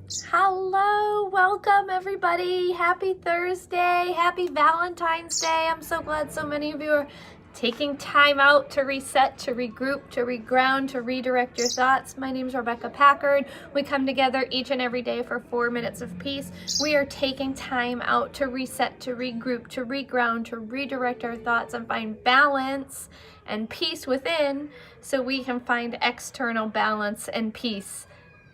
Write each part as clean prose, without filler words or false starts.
Hello, welcome everybody. Happy Thursday, happy Valentine's Day. I'm so glad so many of you are taking time out to reset, to regroup, to reground, to redirect your thoughts. My name is Rebecca Packard. We come together each and every day for 4 minutes of peace. We are taking time out to reset, to regroup, to reground, to redirect our thoughts and find balance and peace within so we can find external balance and peace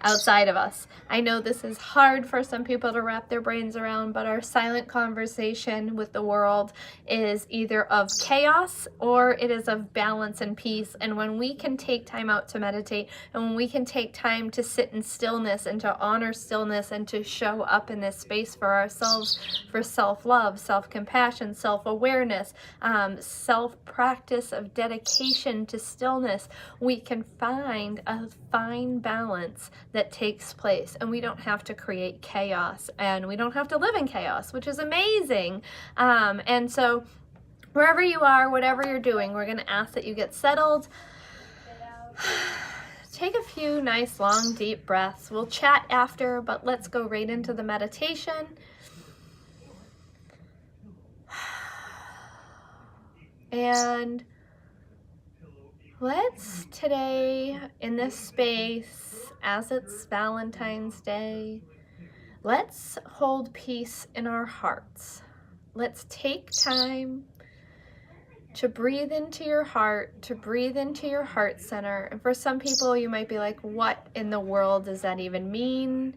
outside of us. I know this is hard for some people to wrap their brains around, but our silent conversation with the world is either of chaos or it is of balance and peace. And when we can take time out to meditate, and when we can take time to sit in stillness and to honor stillness and to show up in this space for ourselves, for self-love, self-compassion, self-awareness, self-practice of dedication to stillness, we can find a fine balance that takes place, and we don't have to create chaos, and we don't have to live in chaos, which is amazing. And so wherever you are, whatever you're doing, we're going to ask that you get settled. Take a few nice long deep breaths. We'll chat after, but let's go right into the meditation. And let's today, in this space, as it's Valentine's Day, let's hold peace in our hearts. Let's take time to breathe into your heart, to breathe into your heart center. And for some people, you might be like, what in the world does that even mean?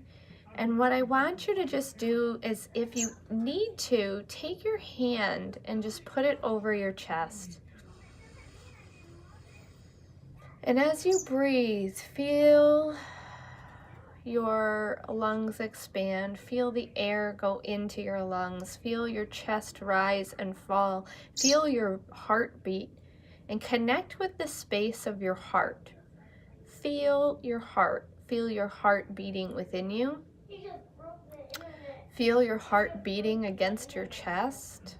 And what I want you to just do is, if you need to, take your hand and just put it over your chest. And as you breathe, feel your lungs expand. Feel the air go into your lungs. Feel your chest rise and fall. Feel your heartbeat and connect with the space of your heart. Feel your heart. Feel your heart beating within you. Feel your heart beating against your chest.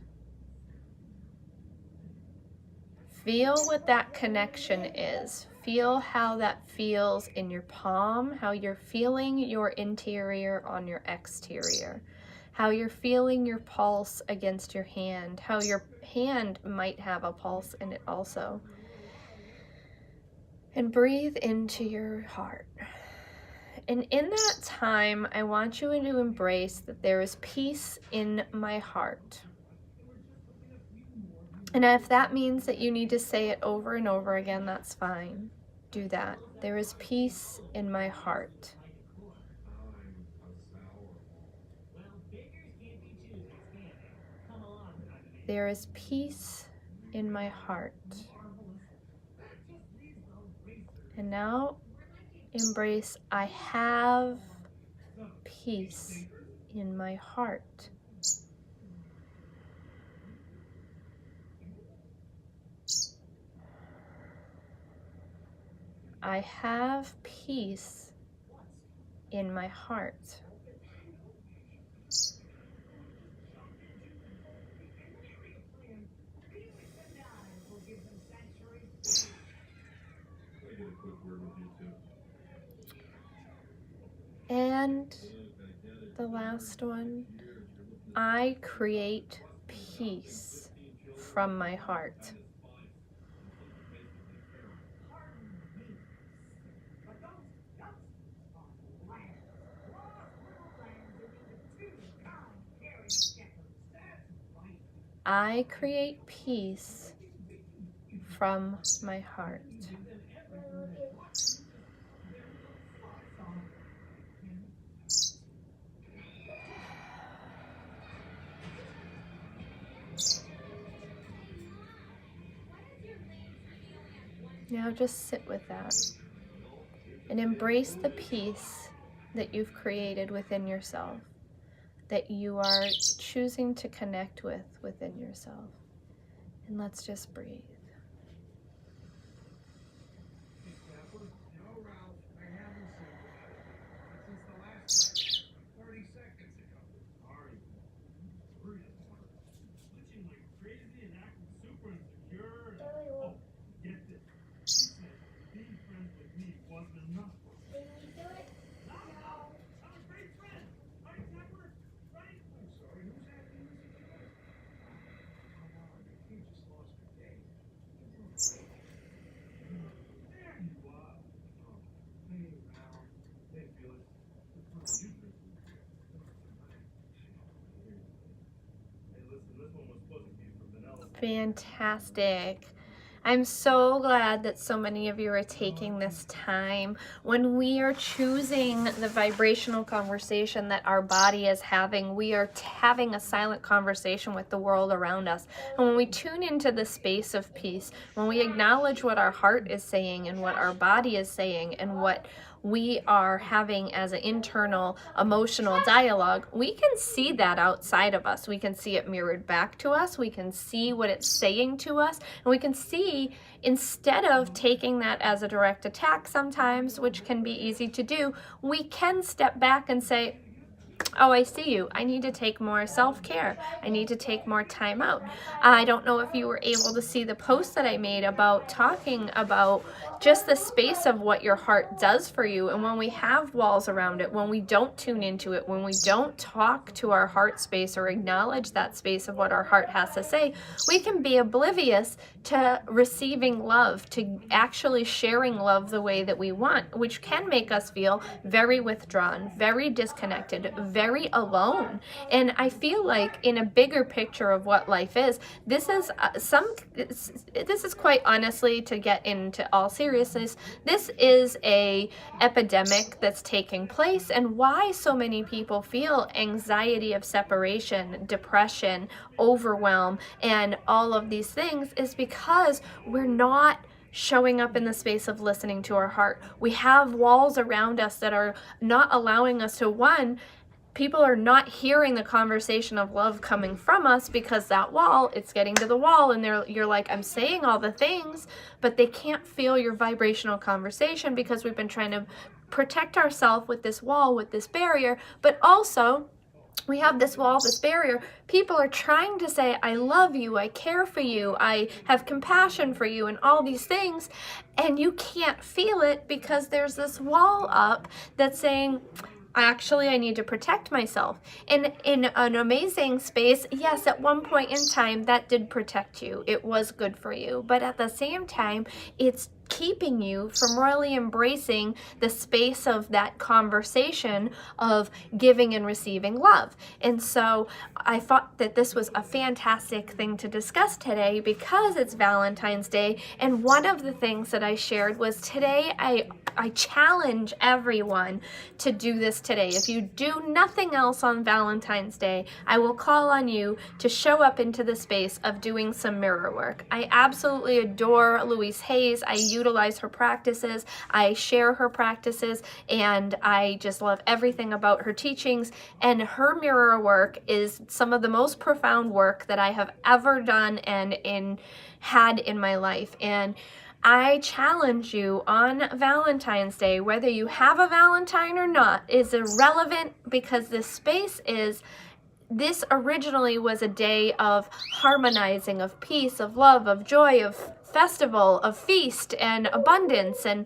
Feel what that connection is. Feel how that feels in your palm, how you're feeling your interior on your exterior, how you're feeling your pulse against your hand, how your hand might have a pulse in it also. And breathe into your heart. And in that time, I want you to embrace that there is peace in my heart. And if that means that you need to say it over and over again, that's fine. Do that. There is peace in my heart. There is peace in my heart. And now embrace, I have peace in my heart. I have peace in my heart. And the last one, I create peace from my heart. I create peace from my heart. Now just sit with that and embrace the peace that you've created within yourself, that you are choosing to connect with within yourself. And let's just breathe. Fantastic. I'm so glad that so many of you are taking this time. When we are choosing the vibrational conversation that our body is having, we are having a silent conversation with the world around us. And when we tune into the space of peace, when we acknowledge what our heart is saying and what our body is saying and what we are having as an internal emotional dialogue, we can see that outside of us. We can see it mirrored back to us. We can see what it's saying to us. And we can see, instead of taking that as a direct attack sometimes, which can be easy to do, we can step back and say, oh, I see you. I need to take more self-care. I need to take more time out. I don't know if you were able to see the post that I made about talking about just the space of what your heart does for you. And when we have walls around it, when we don't tune into it, when we don't talk to our heart space or acknowledge that space of what our heart has to say, we can be oblivious to receiving love, to actually sharing love the way that we want, which can make us feel very withdrawn, very disconnected, very alone. And I feel like in a bigger picture of what life is, this is quite honestly, to get into all seriousness, this is a epidemic that's taking place. And why so many people feel anxiety of separation, depression, overwhelm, and all of these things is because we're not showing up in the space of listening to our heart. We have walls around us that are not allowing us to, one, people are not hearing the conversation of love coming from us because that wall, it's getting to the wall and you're like, I'm saying all the things, but they can't feel your vibrational conversation because we've been trying to protect ourselves with this wall, with this barrier. But also, we have this wall, this barrier. People are trying to say, I love you, I care for you, I have compassion for you, and all these things. And you can't feel it because there's this wall up that's saying, actually, I need to protect myself. And in an amazing space, yes, at one point in time, that did protect you. It was good for you. But at the same time, it's keeping you from really embracing the space of that conversation of giving and receiving love. And so I thought that this was a fantastic thing to discuss today because it's Valentine's Day. And one of the things that I shared was today I challenge everyone to do this today. If you do nothing else on Valentine's Day, I will call on you to show up into the space of doing some mirror work. I absolutely adore Louise Hayes. I utilize her practices, I share her practices, and I just love everything about her teachings. And her mirror work is some of the most profound work that I have ever done and had in my life. And I challenge you on Valentine's Day, whether you have a Valentine or not, is irrelevant because this originally was a day of harmonizing, of peace, of love, of joy, of festival, of feast and abundance, and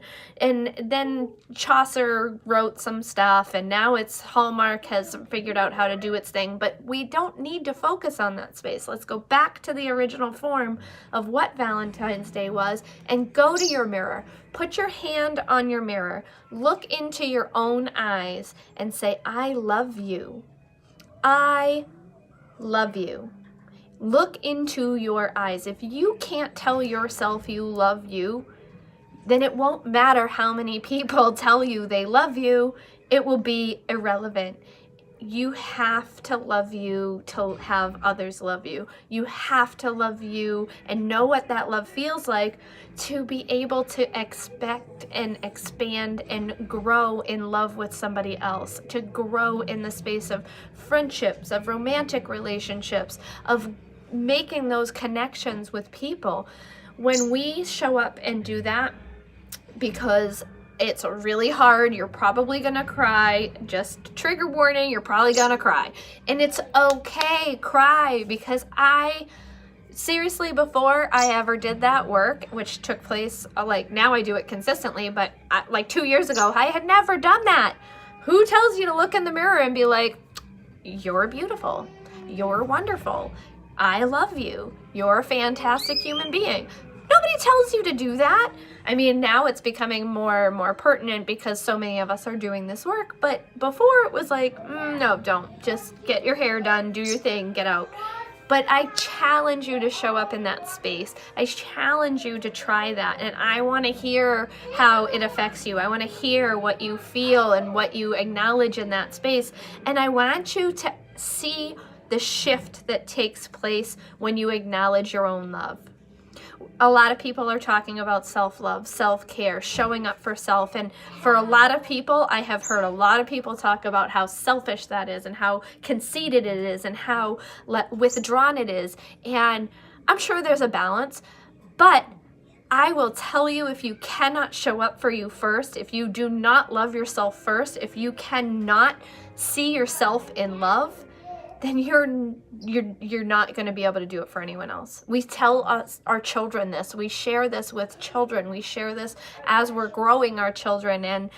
then Chaucer wrote some stuff, and now it's Hallmark has figured out how to do its thing, but we don't need to focus on that space. Let's go back to the original form of what Valentine's Day was and go to your mirror. Put your hand on your mirror, look into your own eyes and say, I love you. I love you. Look into your eyes. If you can't tell yourself you love you, then it won't matter how many people tell you they love you. It will be irrelevant. You have to love you to have others love you. You have to love you and know what that love feels like to be able to expect and expand and grow in love with somebody else, to grow in the space of friendships, of romantic relationships, of making those connections with people. When we show up and do that, because it's really hard, you're probably gonna cry, just trigger warning, you're probably gonna cry. And it's okay, cry, because seriously, before I ever did that work, which took place, now I do it consistently, but 2 years ago, I had never done that. Who tells you to look in the mirror and be like, you're beautiful, you're wonderful, I love you, you're a fantastic human being? Nobody tells you to do that. I mean, now it's becoming more and more pertinent because so many of us are doing this work, but before it was like, no, don't. Just get your hair done, do your thing, get out. But I challenge you to show up in that space. I challenge you to try that. And I want to hear how it affects you. I want to hear what you feel and what you acknowledge in that space. And I want you to see the shift that takes place when you acknowledge your own love. A lot of people are talking about self-love, self-care, showing up for self. And for a lot of people, I have heard a lot of people talk about how selfish that is and how conceited it is and how withdrawn it is. And I'm sure there's a balance, but I will tell you, if you cannot show up for you first, if you do not love yourself first, if you cannot see yourself in love, then you're not going to be able to do it for anyone else. We tell our children this. We share this with children. We share this as we're growing our children, and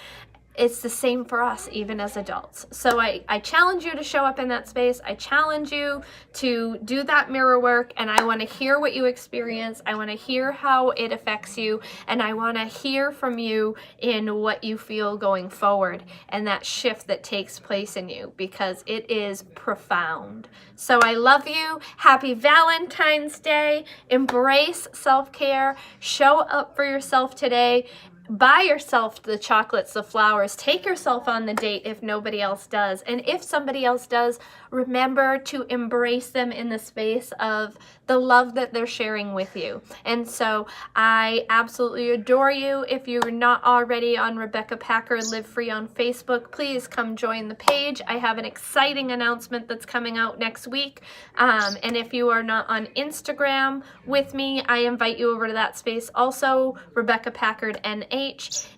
it's the same for us, even as adults. So I challenge you to show up in that space. I challenge you to do that mirror work, and I want to hear what you experience. I want to hear how it affects you, and I want to hear from you in what you feel going forward and that shift that takes place in you, because it is profound. So I love you. Happy Valentine's Day. Embrace self-care. Show up for yourself today. Buy yourself the chocolates, the flowers. Take yourself on the date if nobody else does. And if somebody else does, remember to embrace them in the space of the love that they're sharing with you. And so I absolutely adore you. If you're not already on Rebecca Packard Live Free on Facebook, please come join the page. I have an exciting announcement that's coming out next week. And if you are not on Instagram with me, I invite you over to that space also, Rebecca Packard NH.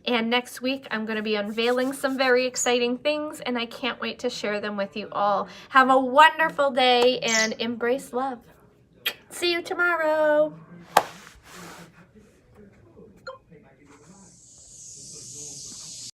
And next week, I'm going to be unveiling some very exciting things, and I can't wait to share them with you all. Have a wonderful day and embrace love. See you tomorrow.